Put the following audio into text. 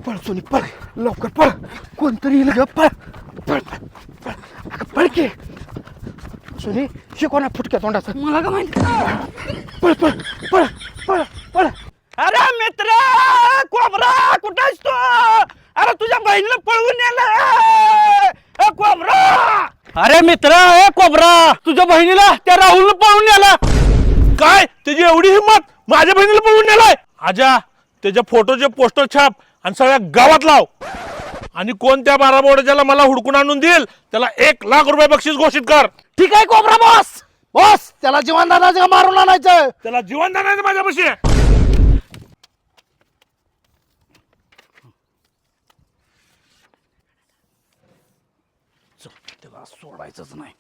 पळ सोनी पळ लवकर पळ कोणतरी येईल ग पळ पळ पळ पळ की सोनी शिकवणार फुटक्या तोंडाचं मला का माहिती पळ पळ पळ पळ पळ अरे मित्र कोबरा कुठं आहेस तू अरे तुझ्या बहिणीला पळवून नेलं कोबरा अरे मित्र ए कोबरा तुझ्या बहिणीला त्या राहुलनं पळवून नेला काय त्याची एवढी हिंमत माझ्या बहिणीला पळवून नेलाय आजा त्याच्या फोटोचे पोस्टर छाप आणि सगळ्या गावात लाव आणि कोण त्या 12 बोर्डाच्याला मला हुडकून आणून देईल त्याला 1,00,000 रुपये बक्षीस घोषित कर ठीक आहे कोबरा बॉस बॉस त्याला जीवनदानाचं मारून आणायचं त्याला जीवन दानायचं माझ्यापाशी त्याला सोडायचंच नाही